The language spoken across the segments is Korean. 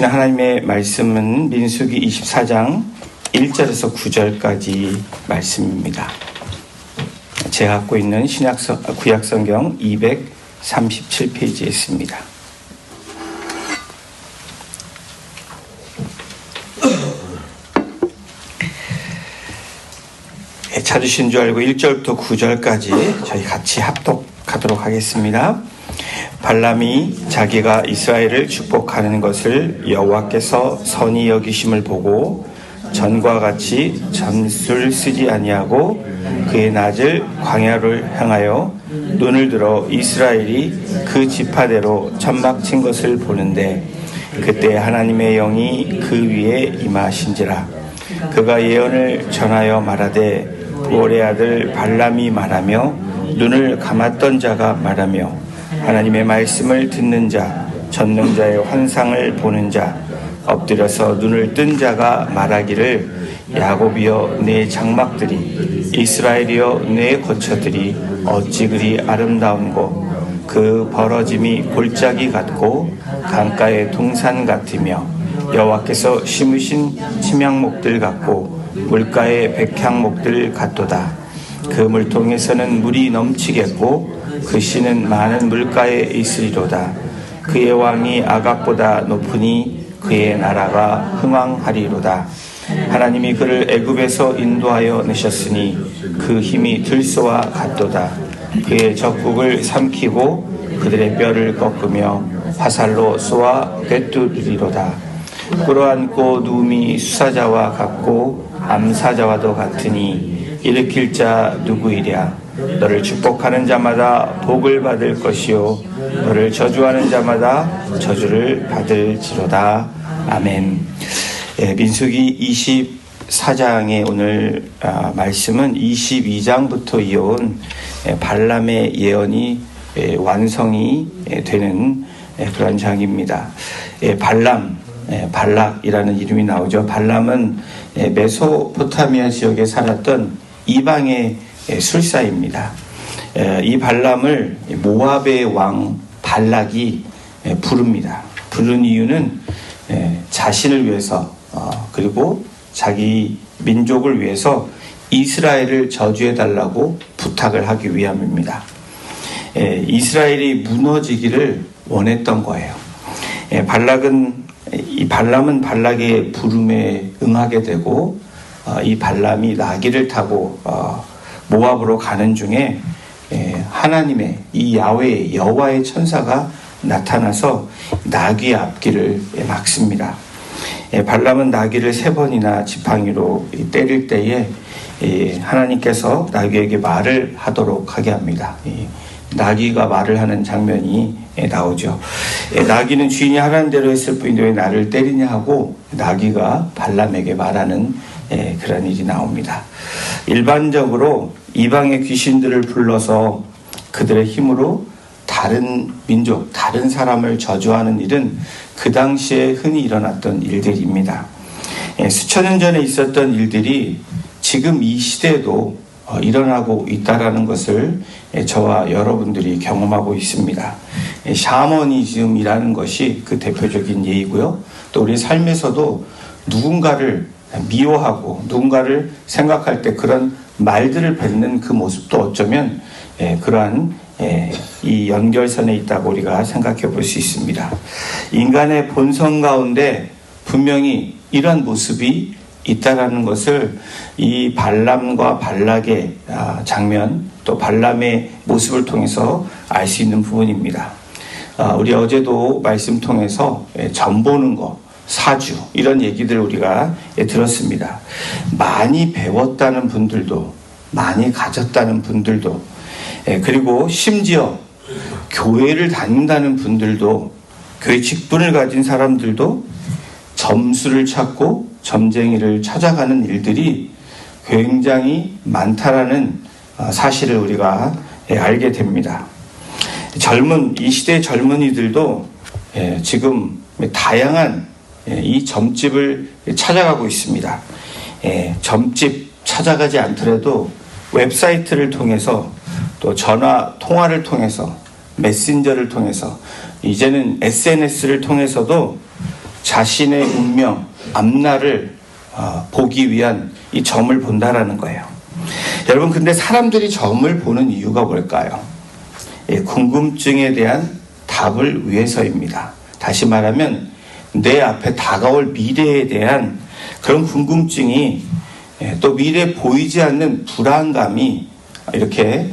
하나님의 말씀은 민수기 24장 1절에서 9절까지 말씀입니다. 제가 갖고 있는 구약성경 237페이지에 있습니다. 찾으신 줄 알고 1절부터 9절까지 저희 같이 합독하도록 하겠습니다. 발람이 자기가 이스라엘을 축복하는 것을 여호와께서 선히 여기심을 보고 전과 같이 점수를 쓰지 아니하고 그의 낮을 광야를 향하여 눈을 들어 이스라엘이 그 지파대로 천막친 것을 보는데 그때 하나님의 영이 그 위에 임하신지라. 그가 예언을 전하여 말하되 부올의 아들 발람이 말하며 눈을 감았던 자가 말하며 하나님의 말씀을 듣는 자, 전능자의 환상을 보는 자, 엎드려서 눈을 뜬 자가 말하기를 야곱이여 내 장막들이, 이스라엘이여 내 거처들이 어찌 그리 아름다운고 그 벌어짐이 골짜기 같고 강가의 동산 같으며 여호와께서 심으신 침향목들 같고 물가의 백향목들 같도다. 그 물통에서는 물이 넘치겠고 그 씨는 많은 물가에 있으리로다. 그의 왕이 아각보다 높으니 그의 나라가 흥왕하리로다. 하나님이 그를 애굽에서 인도하여 내셨으니 그 힘이 들소와 같도다. 그의 적국을 삼키고 그들의 뼈를 꺾으며 화살로 쏘아 꿰뚫으리로다. 끌어안고 누움이 수사자와 같고 암사자와도 같으니 일으킬 자 누구이랴. 너를 축복하는 자마다 복을 받을 것이요 너를 저주하는 자마다 저주를 받을지로다. 아멘. 민수기 24장의 오늘 말씀은 22장부터 이어온 발람의 예언이 완성이 되는 그런 장입니다. 발락이라는 이름이 나오죠. 발람은 메소포타미아 지역에 살았던 이방의 술사입니다. 이 발람을 모압의 왕 발락이 부릅니다. 부른 이유는 자신을 위해서 그리고 자기 민족을 위해서 이스라엘을 저주해달라고 부탁을 하기 위함입니다. 이스라엘이 무너지기를 원했던 거예요. 발람은 발락의 부름에 응하게 되고 이 발람이 나귀를 타고 모압으로 가는 중에 하나님의 이 야훼 여호와의 천사가 나타나서 나귀의 앞길을 막습니다. 발람은 나귀를 3번이나 지팡이로 때릴 때에 하나님께서 나귀에게 말을 하도록 하게 합니다. 나귀가 말을 하는 장면이 나오죠. 나귀는 주인이 하라는 대로 했을 뿐인데 왜 나를 때리냐 하고 나귀가 발람에게 말하는 그런 일이 나옵니다. 일반적으로 이방의 귀신들을 불러서 그들의 힘으로 다른 민족, 다른 사람을 저주하는 일은 그 당시에 흔히 일어났던 일들입니다. 수천 년 전에 있었던 일들이 지금 이 시대에도 일어나고 있다는 것을 저와 여러분들이 경험하고 있습니다. 샤머니즘이라는 것이 그 대표적인 예이고요. 또 우리 삶에서도 누군가를 미워하고 누군가를 생각할 때 그런 말들을 뱉는 그 모습도 어쩌면 그러한 이 연결선에 있다고 우리가 생각해 볼 수 있습니다. 인간의 본성 가운데 분명히 이런 모습이 있다라는 것을 이 발람과 발락의 장면 또 발람의 모습을 통해서 알 수 있는 부분입니다. 우리 어제도 말씀 통해서 점 보는 거 사주 이런 얘기들 우리가 들었습니다. 많이 배웠다는 분들도 많이 가졌다는 분들도 그리고 심지어 교회를 다닌다는 분들도 교회 직분을 가진 사람들도 점수를 찾고 점쟁이를 찾아가는 일들이 굉장히 많다라는 사실을 우리가 알게 됩니다. 이 시대의 젊은이들도 지금 다양한 이 점집을 찾아가고 있습니다. 점집 찾아가지 않더라도 웹사이트를 통해서 또 전화 통화를 통해서 메신저를 통해서 이제는 SNS를 통해서도 자신의 운명, 앞날을 보기 위한 이 점을 본다라는 거예요. 여러분, 근데 사람들이 점을 보는 이유가 뭘까요? 궁금증에 대한 답을 위해서입니다. 다시 말하면 내 앞에 다가올 미래에 대한 그런 궁금증이, 또 미래에 보이지 않는 불안감이 이렇게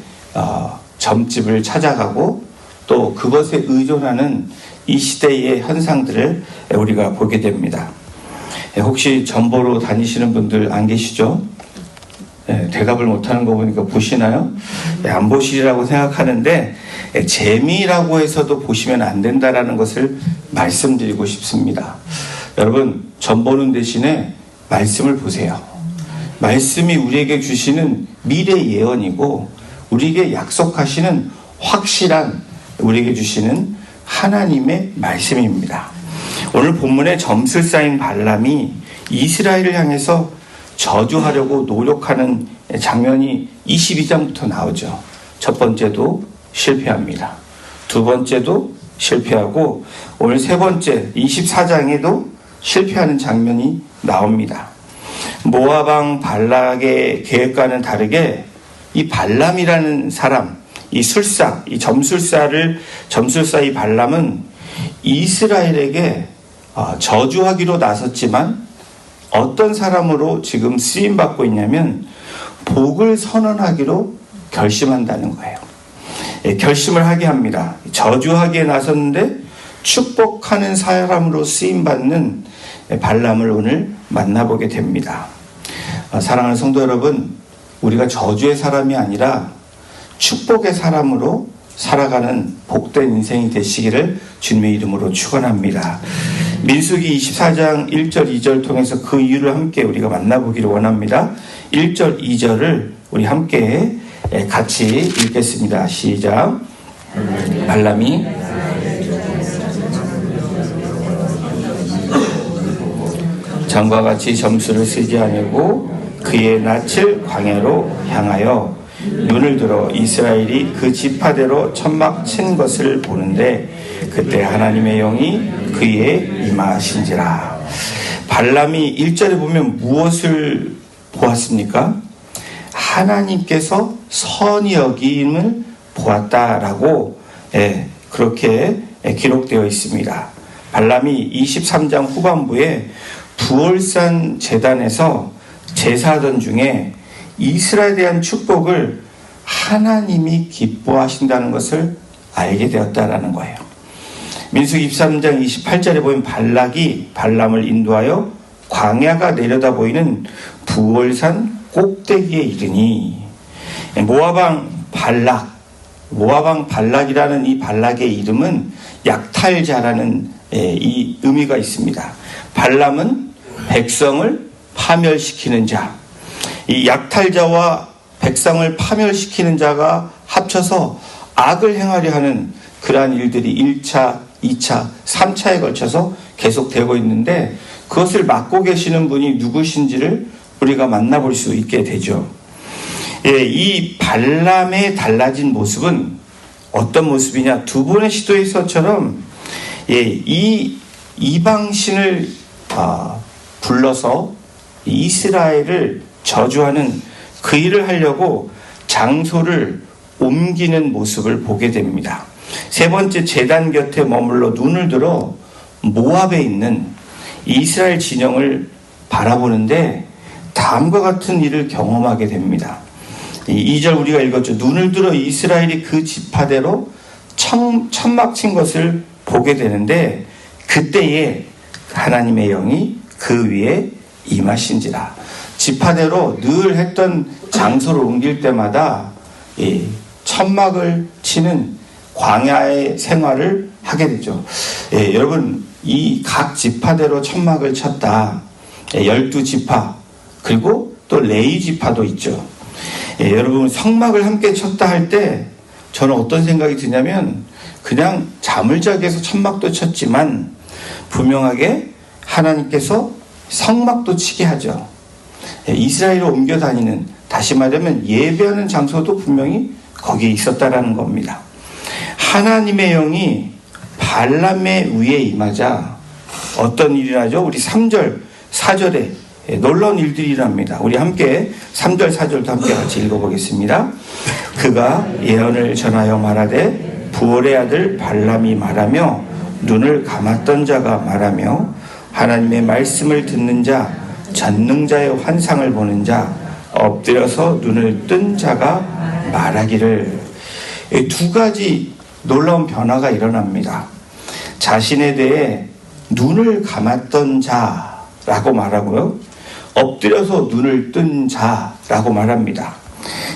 점집을 찾아가고 또 그것에 의존하는 이 시대의 현상들을 우리가 보게 됩니다. 혹시 점 보러 다니시는 분들 안 계시죠? 대답을 못하는 거 보니까 보시나요? 안 보시리라고 생각하는데 재미라고 해서도 보시면 안 된다라는 것을 말씀드리고 싶습니다. 여러분, 점 보는 대신에 말씀을 보세요. 말씀이 우리에게 주시는 미래 예언이고 우리에게 약속하시는 확실한, 우리에게 주시는 하나님의 말씀입니다. 오늘 본문에 점술사인 발람이 이스라엘을 향해서 저주하려고 노력하는 장면이 22장부터 나오죠. 첫 번째도 실패합니다. 두 번째도 실패하고 오늘 세 번째 24장에도 실패하는 장면이 나옵니다. 모압 왕 발락의 계획과는 다르게 이 발람이라는 사람, 이 술사, 이 점술사 이 발람은 이스라엘에게 저주하기로 나섰지만 어떤 사람으로 지금 쓰임받고 있냐면 복을 선언하기로 결심한다는 거예요. 결심을 하게 합니다. 저주하기에 나섰는데 축복하는 사람으로 쓰임받는 발람을 오늘 만나보게 됩니다. 사랑하는 성도 여러분, 우리가 저주의 사람이 아니라 축복의 사람으로 살아가는 복된 인생이 되시기를 주님의 이름으로 축원합니다. 민수기 24장 1절 2절 통해서 그 이유를 함께 우리가 만나보기를 원합니다. 1절 2절을 우리 함께 같이 읽겠습니다. 시작. 발람이 전과 같이 점수를 쓰지 아니고 그의 낯을 광야로 향하여 눈을 들어 이스라엘이 그 지파대로 천막 친 것을 보는데 그때 하나님의 영이 그에 임하신지라. 발람이 1절에 보면 무엇을 보았습니까? 하나님께서 선히 여김을 보았다라고 그렇게 기록되어 있습니다. 발람이 23장 후반부에 부월산 제단에서 제사하던 중에 이스라엘에 대한 축복을 하나님이 기뻐하신다는 것을 알게 되었다라는 거예요. 민수기 23장 28절에 보면 발락이 발람을 인도하여 광야가 내려다 보이는 부월산 꼭대기에 이르니, 모압왕 발락이라는 이 발락의 이름은 약탈자라는 이 의미가 있습니다. 발람은 백성을 파멸시키는 자, 이 약탈자와 백성을 파멸시키는 자가 합쳐서 악을 행하려 하는 그러한 일들이 1차, 2차, 3차에 걸쳐서 계속되고 있는데 그것을 맡고 계시는 분이 누구신지를 우리가 만나볼 수 있게 되죠. 이 발람의 달라진 모습은 어떤 모습이냐? 두 번의 시도에서처럼 이 이방신을 불러서 이스라엘을 저주하는 그 일을 하려고 장소를 옮기는 모습을 보게 됩니다. 세 번째, 제단 곁에 머물러 눈을 들어 모압에 있는 이스라엘 진영을 바라보는데 다음과 같은 일을 경험하게 됩니다. 2절 우리가 읽었죠. 눈을 들어 이스라엘이 그 지파대로 천막 친 것을 보게 되는데 그때에 하나님의 영이 그 위에 임하신지라. 지파대로 늘 했던 장소를 옮길 때마다 천막을 치는 광야의 생활을 하게 되죠. 여러분, 이 각 지파대로 천막을 쳤다. 12지파 그리고 또 레위 지파도 있죠. 여러분, 성막을 함께 쳤다 할 때 저는 어떤 생각이 드냐면 그냥 잠을 자기 위해서 천막도 쳤지만 분명하게 하나님께서 성막도 치게 하죠. 이스라엘을 옮겨 다니는, 다시 말하면 예배하는 장소도 분명히 거기에 있었다라는 겁니다. 하나님의 영이 발람의 위에 임하자 어떤 일이라죠? 우리 3절, 4절에 놀라운 일들이 일어납니다. 우리 함께 3절, 4절도 함께 같이 읽어보겠습니다. 그가 예언을 전하여 말하되 부올의 아들 발람이 말하며 눈을 감았던 자가 말하며 하나님의 말씀을 듣는 자, 전능자의 환상을 보는 자, 엎드려서 눈을 뜬 자가 말하기를. 두 가지 놀라운 변화가 일어납니다. 자신에 대해 눈을 감았던 자라고 말하고요, 엎드려서 눈을 뜬 자라고 말합니다.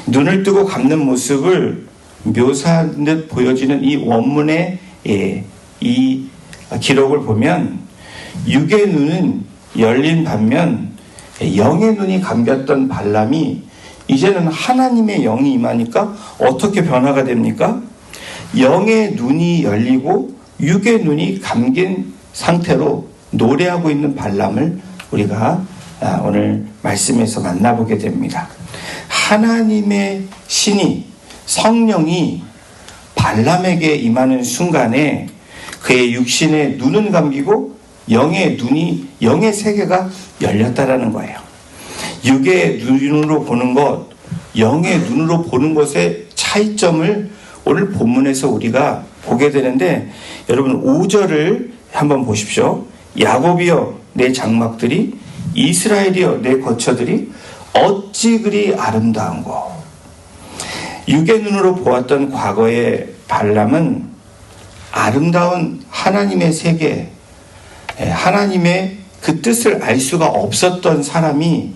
눈을 뜨고 감는 모습을 묘사한 듯 보여지는 이 원문의 이 기록을 보면 육의 눈은 열린 반면 영의 눈이 감겼던 발람이 이제는 하나님의 영이 임하니까 어떻게 변화가 됩니까? 영의 눈이 열리고 육의 눈이 감긴 상태로 노래하고 있는 발람을 우리가 오늘 말씀에서 만나보게 됩니다. 하나님의 신이, 성령이 발람에게 임하는 순간에 그의 육신의 눈은 감기고 영의 눈이, 영의 세계가 열렸다라는 거예요. 육의 눈으로 보는 것, 영의 눈으로 보는 것의 차이점을 오늘 본문에서 우리가 보게 되는데, 여러분 5절을 한번 보십시오. 야곱이여 내 장막들이, 이스라엘이여 내 거처들이 어찌 그리 아름다운고. 육의 눈으로 보았던 과거의 발람은 아름다운 하나님의 세계, 하나님의 그 뜻을 알 수가 없었던 사람이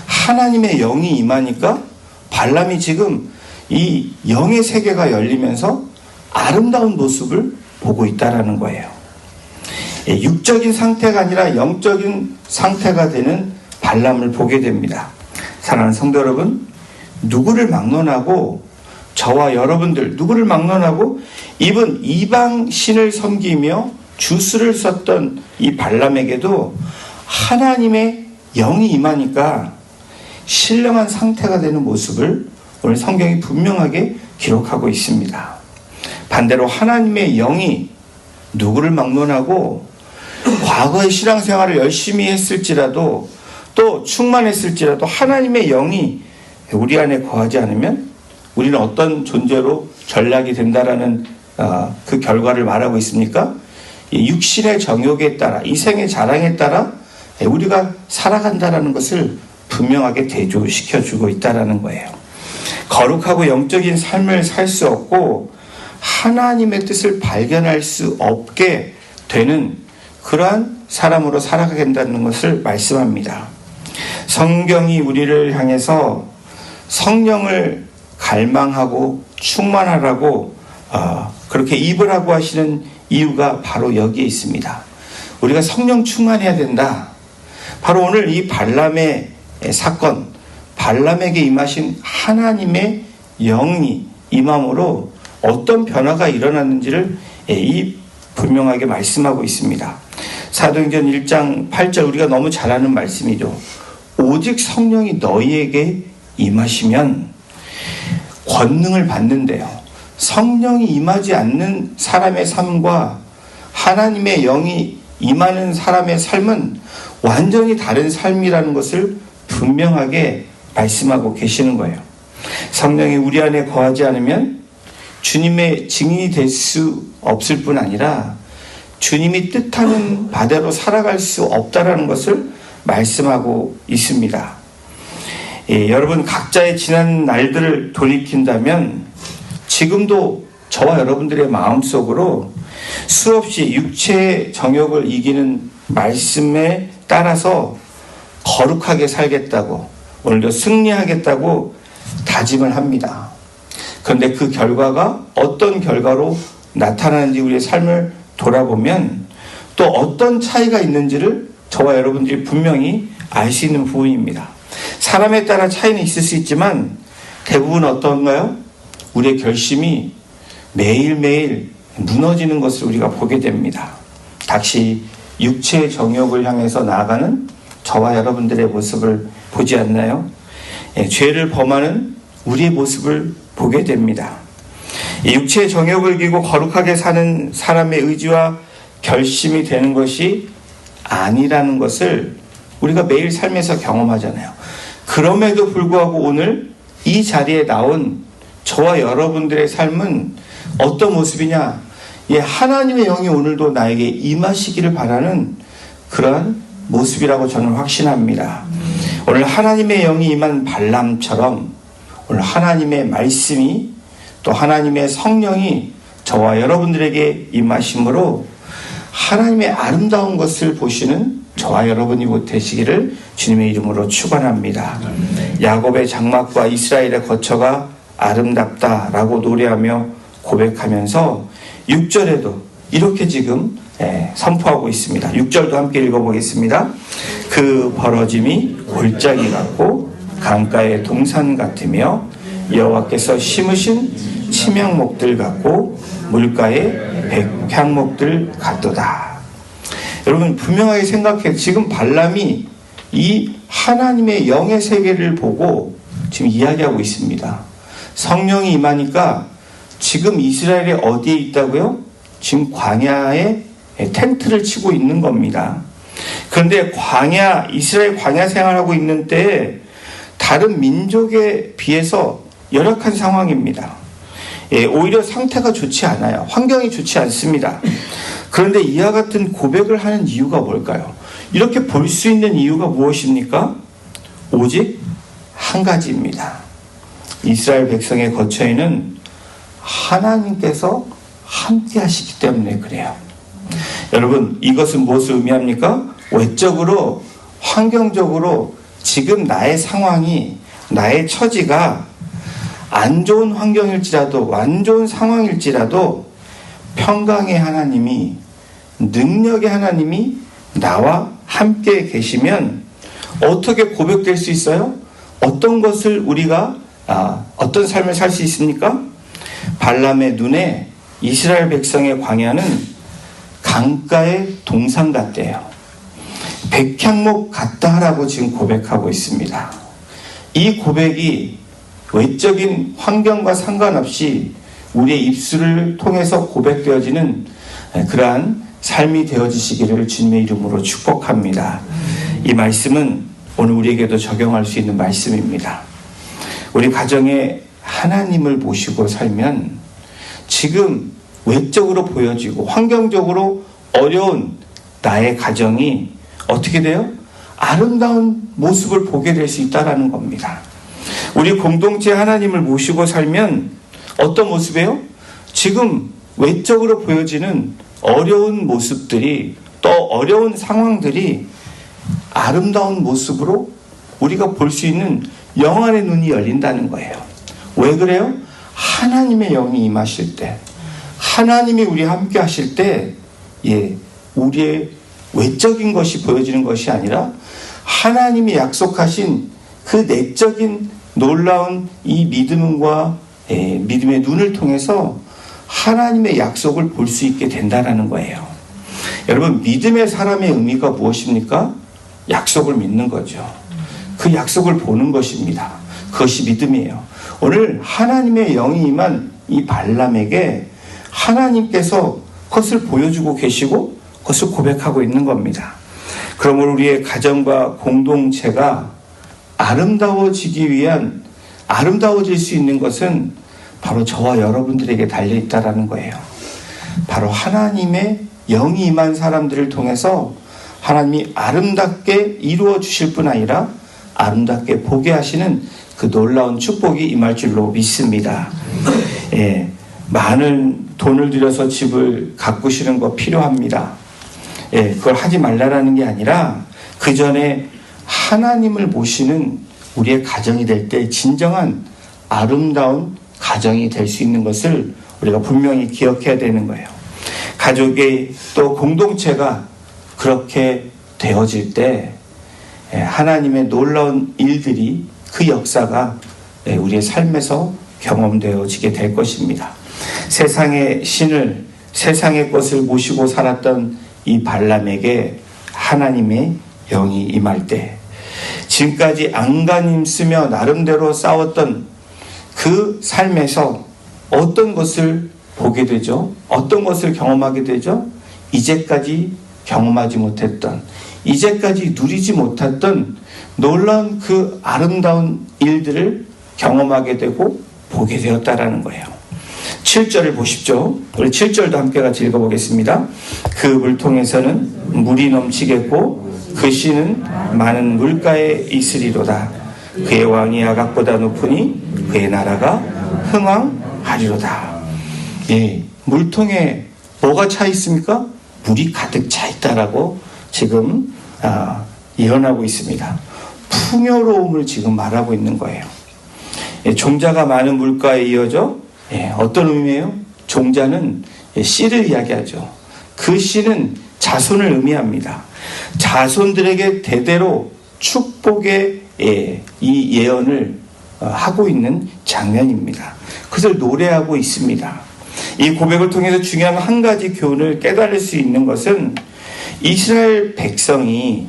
하나님의 영이 임하니까 발람이 지금 이 영의 세계가 열리면서 아름다운 모습을 보고 있다라는 거예요. 육적인 상태가 아니라 영적인 상태가 되는 발람을 보게 됩니다. 사랑하는 성도 여러분, 누구를 막론하고, 저와 여러분들 누구를 막론하고 이분 이방 신을 섬기며 주술을 썼던 이 발람에게도 하나님의 영이 임하니까 신령한 상태가 되는 모습을 오늘 성경이 분명하게 기록하고 있습니다. 반대로 하나님의 영이 누구를 막론하고 과거의 신앙생활을 열심히 했을지라도, 또 충만했을지라도 하나님의 영이 우리 안에 거하지 않으면 우리는 어떤 존재로 전락이 된다라는 그 결과를 말하고 있습니까? 육신의 정욕에 따라, 이생의 자랑에 따라 우리가 살아간다라는 것을 분명하게 대조시켜주고 있다라는 거예요. 거룩하고 영적인 삶을 살 수 없고 하나님의 뜻을 발견할 수 없게 되는 그러한 사람으로 살아가게 된다는 것을 말씀합니다. 성경이 우리를 향해서 성령을 갈망하고 충만하라고 그렇게 입으라고 하시는 이유가 바로 여기에 있습니다. 우리가 성령 충만해야 된다. 바로 오늘 이 발람의 사건, 발람에게 임하신 하나님의 영이 임함으로 어떤 변화가 일어났는지를 분명하게 말씀하고 있습니다. 사도행전 1장 8절, 우리가 너무 잘 아는 말씀이죠. 오직 성령이 너희에게 임하시면 권능을 받는데요. 성령이 임하지 않는 사람의 삶과 하나님의 영이 임하는 사람의 삶은 완전히 다른 삶이라는 것을 분명하게 말씀하고 계시는 거예요. 성령이 우리 안에 거하지 않으면 주님의 증인이 될 수 없을 뿐 아니라 주님이 뜻하는 바대로 살아갈 수 없다라는 것을 말씀하고 있습니다. 여러분 각자의 지난 날들을 돌이킨다면 지금도 저와 여러분들의 마음속으로 수없이 육체의 정욕을 이기는 말씀에 따라서 거룩하게 살겠다고, 오늘도 승리하겠다고 다짐을 합니다. 그런데 그 결과가 어떤 결과로 나타나는지 우리의 삶을 돌아보면 또 어떤 차이가 있는지를 저와 여러분들이 분명히 알 수 있는 부분입니다. 사람에 따라 차이는 있을 수 있지만 대부분 어떤가요? 우리의 결심이 매일매일 무너지는 것을 우리가 보게 됩니다. 다시 육체의 정욕을 향해서 나아가는 저와 여러분들의 모습을 보지 않나요? 죄를 범하는 우리의 모습을 보게 됩니다. 육체의 정욕을 이기고 거룩하게 사는 사람의 의지와 결심이 되는 것이 아니라는 것을 우리가 매일 삶에서 경험하잖아요. 그럼에도 불구하고 오늘 이 자리에 나온 저와 여러분들의 삶은 어떤 모습이냐? 하나님의 영이 오늘도 나에게 임하시기를 바라는 그러한 모습이라고 저는 확신합니다. 오늘 하나님의 영이 임한 발람처럼 오늘 하나님의 말씀이 또 하나님의 성령이 저와 여러분들에게 임하심으로 하나님의 아름다운 것을 보시는 저와 여러분이 되시기를 주님의 이름으로 축원합니다. 야곱의 장막과 이스라엘의 거처가 아름답다라고 노래하며 고백하면서 6절에도 이렇게 지금 선포하고 있습니다. 6절도 함께 읽어보겠습니다. 그 벌어짐이 골짜기 같고 강가의 동산 같으며 여호와께서 심으신 침향목들 같고 물가의 백향목들 같도다. 여러분 분명하게 생각해. 지금 발람이 이 하나님의 영의 세계를 보고 지금 이야기하고 있습니다. 성령이 임하니까 지금 이스라엘이 어디에 있다고요? 지금 광야에 텐트를 치고 있는 겁니다. 그런데 이스라엘 광야 생활하고 있는 때에 다른 민족에 비해서 열악한 상황입니다. 오히려 상태가 좋지 않아요. 환경이 좋지 않습니다. 그런데 이와 같은 고백을 하는 이유가 뭘까요? 이렇게 볼 수 있는 이유가 무엇입니까? 오직 한 가지입니다. 이스라엘 백성의 거처에는 하나님께서 함께 하시기 때문에 그래요. 여러분 이것은 무엇을 의미합니까? 외적으로 환경적으로 지금 나의 상황이 나의 처지가 안 좋은 환경일지라도 안 좋은 상황일지라도 평강의 하나님이 능력의 하나님이 나와 함께 계시면 어떻게 고백될 수 있어요? 어떤 것을 우리가 어떤 삶을 살 수 있습니까? 발람의 눈에 이스라엘 백성의 광야는 강가의 동산 같대요. 백향목 같다라고 지금 고백하고 있습니다. 이 고백이 외적인 환경과 상관없이 우리의 입술을 통해서 고백되어지는 그러한 삶이 되어지시기를 주님의 이름으로 축복합니다. 이 말씀은 오늘 우리에게도 적용할 수 있는 말씀입니다. 우리 가정에 하나님을 모시고 살면 지금 외적으로 보여지고 환경적으로 어려운 나의 가정이 어떻게 돼요? 아름다운 모습을 보게 될 수 있다는 겁니다. 우리 공동체 하나님을 모시고 살면 어떤 모습이에요? 지금 외적으로 보여지는 어려운 모습들이 또 어려운 상황들이 아름다운 모습으로 우리가 볼 수 있는 영안의 눈이 열린다는 거예요. 왜 그래요? 하나님의 영이 임하실 때, 하나님이 우리와 함께 하실 때, 우리의 외적인 것이 보여지는 것이 아니라 하나님이 약속하신 그 내적인 놀라운 이 믿음과 믿음의 눈을 통해서 하나님의 약속을 볼 수 있게 된다는 거예요. 여러분, 믿음의 사람의 의미가 무엇입니까? 약속을 믿는 거죠. 그 약속을 보는 것입니다. 그것이 믿음이에요. 오늘 하나님의 영이 임한 이 발람에게 하나님께서 그것을 보여주고 계시고 그것을 고백하고 있는 겁니다. 그러므로 우리의 가정과 공동체가 아름다워지기 위한, 아름다워질 수 있는 것은 바로 저와 여러분들에게 달려있다는 거예요. 바로 하나님의 영이 임한 사람들을 통해서 하나님이 아름답게 이루어 주실 뿐 아니라 아름답게 보게 하시는 그 놀라운 축복이 임할 줄로 믿습니다. 많은 돈을 들여서 집을 가꾸시는 거 필요합니다. 그걸 하지 말라는 게 아니라 그 전에 하나님을 모시는 우리의 가정이 될 때 진정한 아름다운 가정이 될 수 있는 것을 우리가 분명히 기억해야 되는 거예요. 가족의 또 공동체가 그렇게 되어질 때 하나님의 놀라운 일들이, 그 역사가 우리의 삶에서 경험되어지게 될 것입니다. 세상의 신을, 세상의 것을 모시고 살았던 이 발람에게 하나님의 영이 임할 때, 지금까지 안간힘 쓰며 나름대로 싸웠던 그 삶에서 어떤 것을 보게 되죠? 어떤 것을 경험하게 되죠? 이제까지 경험하지 못했던, 이제까지 누리지 못했던 놀라운 그 아름다운 일들을 경험하게 되고 보게 되었다라는 거예요. 7절을 보십시오. 우리 7절도 함께 같이 읽어보겠습니다. 그 물통에서는 물이 넘치겠고 그 씨는 많은 물가에 있으리로다. 그의 왕이 아각보다 높으니 그의 나라가 흥왕하리로다. 예, 물통에 뭐가 차 있습니까? 물이 가득 차 있다라고 지금 예언하고 있습니다. 풍요로움을 지금 말하고 있는 거예요. 예, 종자가 많은 물가에 이어져 어떤 의미예요? 종자는 씨를 이야기하죠. 그 씨는 자손을 의미합니다. 자손들에게 대대로 축복의 이 예언을 하고 있는 장면입니다. 그것을 노래하고 있습니다. 이 고백을 통해서 중요한 한 가지 교훈을 깨달을 수 있는 것은 이스라엘 백성이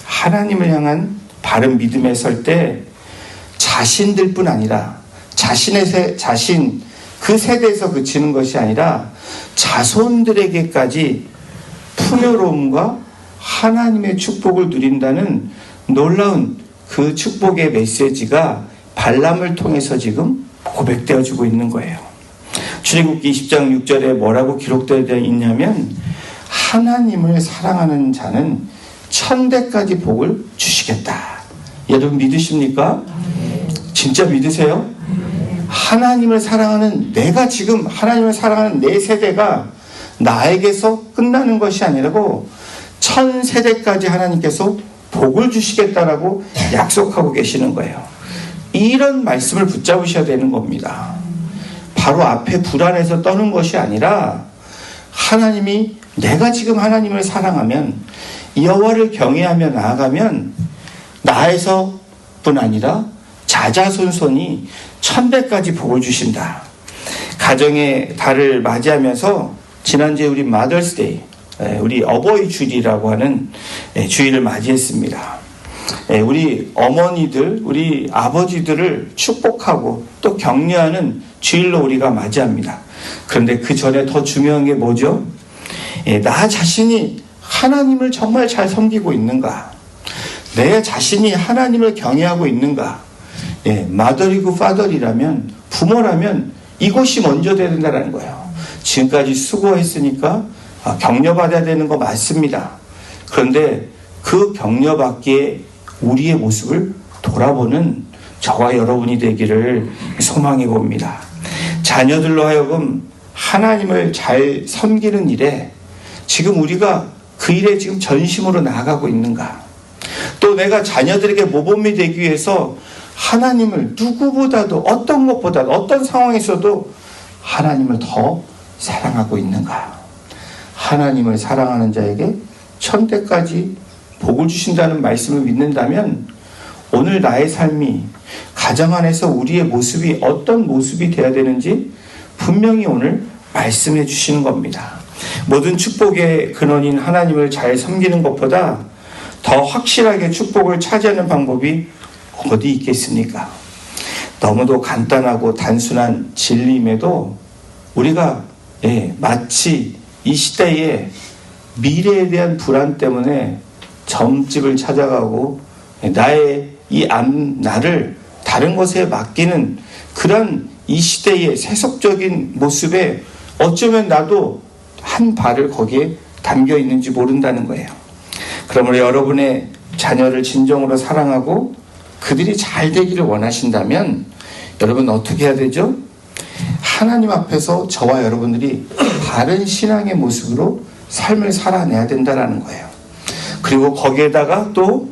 하나님을 향한 바른 믿음에 설 때 자신들뿐 아니라 자신 그 세대에서 그치는 것이 아니라 자손들에게까지 풍요로움과 하나님의 축복을 누린다는 놀라운 그 축복의 메시지가 발람을 통해서 지금 고백되어지고 있는 거예요. 출애굽기 20장 6절에 뭐라고 기록되어 있냐면 하나님을 사랑하는 자는 천대까지 복을 주시겠다. 여러분 믿으십니까? 진짜 믿으세요? 하나님을 사랑하는 내가 지금 하나님을 사랑하는 내 세대가 나에게서 끝나는 것이 아니라고 천 세대까지 하나님께서 복을 주시겠다라고 약속하고 계시는 거예요. 이런 말씀을 붙잡으셔야 되는 겁니다. 바로 앞에 불안해서 떠는 것이 아니라 하나님이 내가 지금 하나님을 사랑하면 여호와를 경외하며 나아가면 나에서뿐 아니라 자자손손이 천대까지 복을 주신다. 가정의 달을 맞이하면서 지난주에 우리 마더스데이, 우리 어버이 주일이라고 하는 주일을 맞이했습니다. 우리 어머니들, 우리 아버지들을 축복하고 또 격려하는 주일로 우리가 맞이합니다. 그런데 그 전에 더 중요한 게 뭐죠? 나 자신이 하나님을 정말 잘 섬기고 있는가? 내 자신이 하나님을 경외하고 있는가? 마더리고 파더리라면, 부모라면 이것이 먼저 돼야 된다는 거예요. 지금까지 수고했으니까 격려받아야 되는 거 맞습니다. 그런데 그 격려받기에 우리의 모습을 돌아보는 저와 여러분이 되기를 소망해 봅니다. 자녀들로 하여금 하나님을 잘 섬기는 일에 지금 우리가 그 일에 지금 전심으로 나아가고 있는가? 또 내가 자녀들에게 모범이 되기 위해서 하나님을 누구보다도 어떤 것보다도 어떤 상황에서도 하나님을 더 사랑하고 있는가? 하나님을 사랑하는 자에게 천대까지 복을 주신다는 말씀을 믿는다면 오늘 나의 삶이 가정 안에서 우리의 모습이 어떤 모습이 되어야 되는지 분명히 오늘 말씀해 주시는 겁니다. 모든 축복의 근원인 하나님을 잘 섬기는 것보다 더 확실하게 축복을 차지하는 방법이 어디 있겠습니까? 너무도 간단하고 단순한 진리임에도 우리가 마치 이 시대에 미래에 대한 불안 때문에 점집을 찾아가고 나의 이 앞날을 다른 것에 맡기는 그런 이 시대의 세속적인 모습에 어쩌면 나도 한 발을 거기에 담겨 있는지 모른다는 거예요. 그러므로 여러분의 자녀를 진정으로 사랑하고 그들이 잘 되기를 원하신다면 여러분 어떻게 해야 되죠? 하나님 앞에서 저와 여러분들이 바른 신앙의 모습으로 삶을 살아내야 된다는 거예요. 그리고 거기에다가 또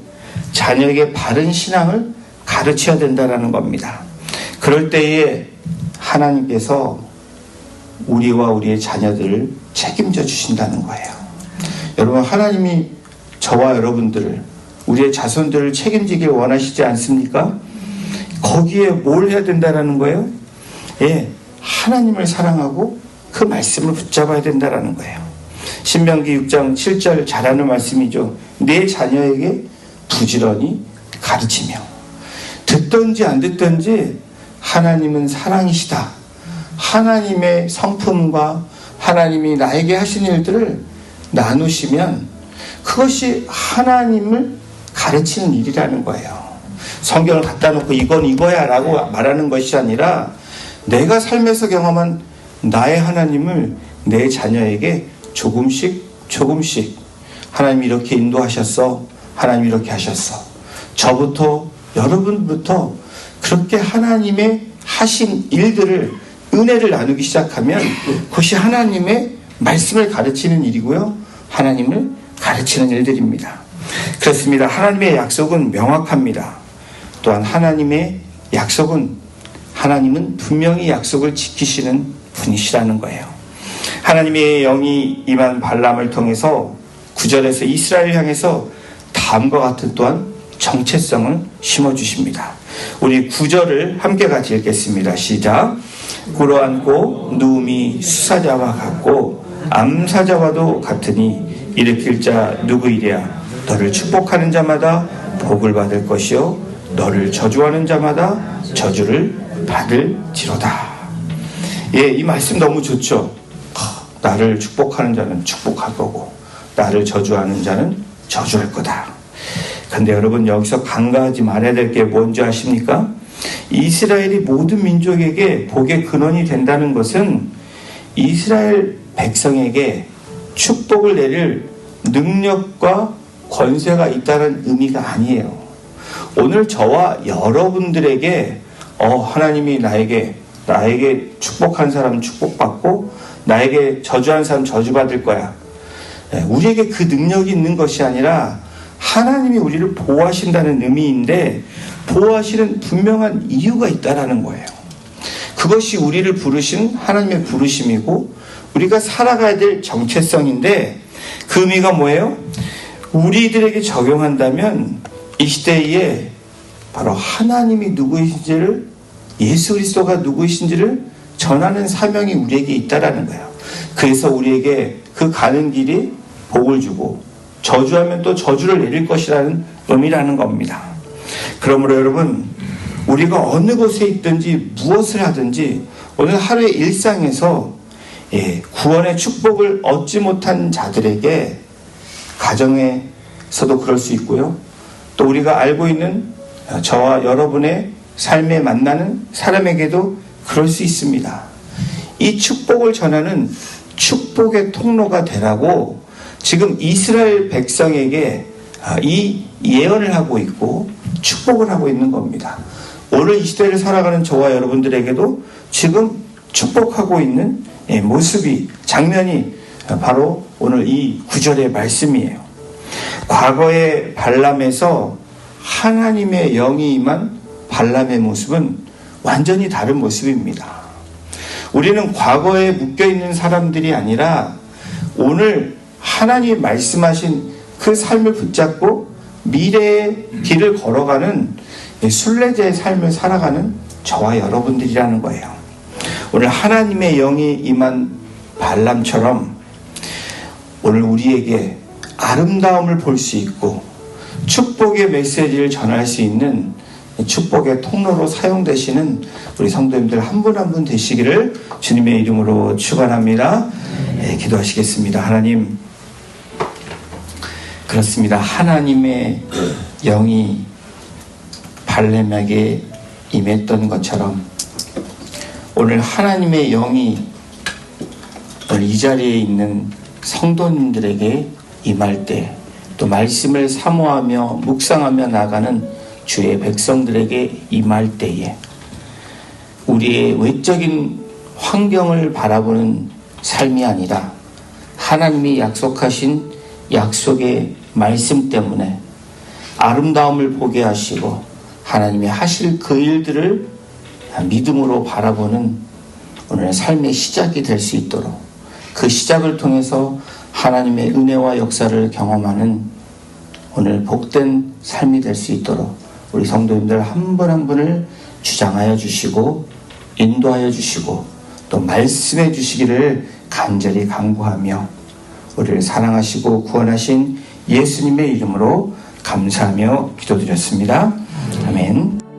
자녀에게 바른 신앙을 가르쳐야 된다는 겁니다. 그럴 때에 하나님께서 우리와 우리의 자녀들을 책임져 주신다는 거예요. 여러분 하나님이 저와 여러분들을 우리의 자손들을 책임지길 원하시지 않습니까? 거기에 뭘 해야 된다는 거예요? 하나님을 사랑하고 그 말씀을 붙잡아야 된다는 거예요. 신명기 6장 7절 잘 아는 말씀이죠. 내 자녀에게 부지런히 가르치며 듣든지 안 듣든지 하나님은 사랑이시다. 하나님의 성품과 하나님이 나에게 하신 일들을 나누시면 그것이 하나님을 가르치는 일이라는 거예요. 성경을 갖다 놓고 이건 이거야 라고 말하는 것이 아니라 내가 삶에서 경험한 나의 하나님을 내 자녀에게 조금씩 하나님이 이렇게 인도하셨어, 하나님이 이렇게 하셨어, 저부터 여러분부터 그렇게 하나님의 하신 일들을, 은혜를 나누기 시작하면 그것이 하나님의 말씀을 가르치는 일이고요, 하나님을 가르치는 일들입니다. 그렇습니다. 하나님의 약속은 명확합니다. 또한 하나님의 약속은, 하나님은 분명히 약속을 지키시는 분이시라는 거예요. 하나님의 영이 임한 발람을 통해서 9절에서 이스라엘을 향해서 다음과 같은 또한 정체성을 심어주십니다. 우리 9절을 함께 같이 읽겠습니다. 시작. 꿇어앉고 누움이 수사자와 같고 암사자와도 같으니 일으킬 자 누구이랴. 너를 축복하는 자마다 복을 받을 것이요 너를 저주하는 자마다 저주를 받을지로다. 예, 이 말씀 너무 좋죠. 나를 축복하는 자는 축복할 거고 나를 저주하는 자는 저주할 거다. 근데 여러분, 여기서 간과하지 말아야 될 게 뭔지 아십니까? 이스라엘이 모든 민족에게 복의 근원이 된다는 것은 이스라엘 백성에게 축복을 내릴 능력과 권세가 있다는 의미가 아니에요. 오늘 저와 여러분들에게 하나님이 나에게 축복한 사람은 축복받고 나에게 저주한 사람은 저주받을 거야. 우리에게 그 능력이 있는 것이 아니라 하나님이 우리를 보호하신다는 의미인데, 보호하시는 분명한 이유가 있다라는 거예요. 그것이 우리를 부르신 하나님의 부르심이고 우리가 살아가야 될 정체성인데, 그 의미가 뭐예요? 우리들에게 적용한다면 이 시대에 바로 하나님이 누구이신지를, 예수 그리스도가 누구이신지를 전하는 사명이 우리에게 있다라는 거예요. 그래서 우리에게 그 가는 길이 복을 주고 저주하면 또 저주를 내릴 것이라는 의미라는 겁니다. 그러므로 여러분, 우리가 어느 곳에 있든지 무엇을 하든지 오늘 하루의 일상에서 구원의 축복을 얻지 못한 자들에게, 가정에서도 그럴 수 있고요, 또 우리가 알고 있는 저와 여러분의 삶에 만나는 사람에게도 그럴 수 있습니다. 이 축복을 전하는 축복의 통로가 되라고 지금 이스라엘 백성에게 이 예언을 하고 있고 축복을 하고 있는 겁니다. 오늘 이 시대를 살아가는 저와 여러분들에게도 지금 축복하고 있는 모습이, 장면이 바로 오늘 이 9절의 말씀이에요. 과거의 발람에서 하나님의 영이 임한 발람의 모습은 완전히 다른 모습입니다. 우리는 과거에 묶여있는 사람들이 아니라 오늘 하나님이 말씀하신 그 삶을 붙잡고 미래의 길을 걸어가는 순례자의 삶을 살아가는 저와 여러분들이라는 거예요. 오늘 하나님의 영이 임한 발람처럼 오늘 우리에게 아름다움을 볼 수 있고 축복의 메시지를 전할 수 있는 축복의 통로로 사용되시는 우리 성도님들 한 분 한 분 되시기를 주님의 이름으로 축원합니다. 기도하시겠습니다. 하나님, 그렇습니다. 하나님의 영이 발람에게 임했던 것처럼 오늘 하나님의 영이 오늘 이 자리에 있는 성도님들에게 임할 때, 또 말씀을 사모하며 묵상하며 나가는 주의 백성들에게 임할 때에 우리의 외적인 환경을 바라보는 삶이 아니라 하나님이 약속하신 약속의 말씀 때문에 아름다움을 보게 하시고 하나님이 하실 그 일들을 믿음으로 바라보는 오늘 삶의 시작이 될 수 있도록, 그 시작을 통해서 하나님의 은혜와 역사를 경험하는 오늘 복된 삶이 될 수 있도록 우리 성도님들 한 분 한 분을 주장하여 주시고 인도하여 주시고 또 말씀해 주시기를 간절히 간구하며 우리를 사랑하시고 구원하신 예수님의 이름으로 감사하며 기도드렸습니다. 아멘.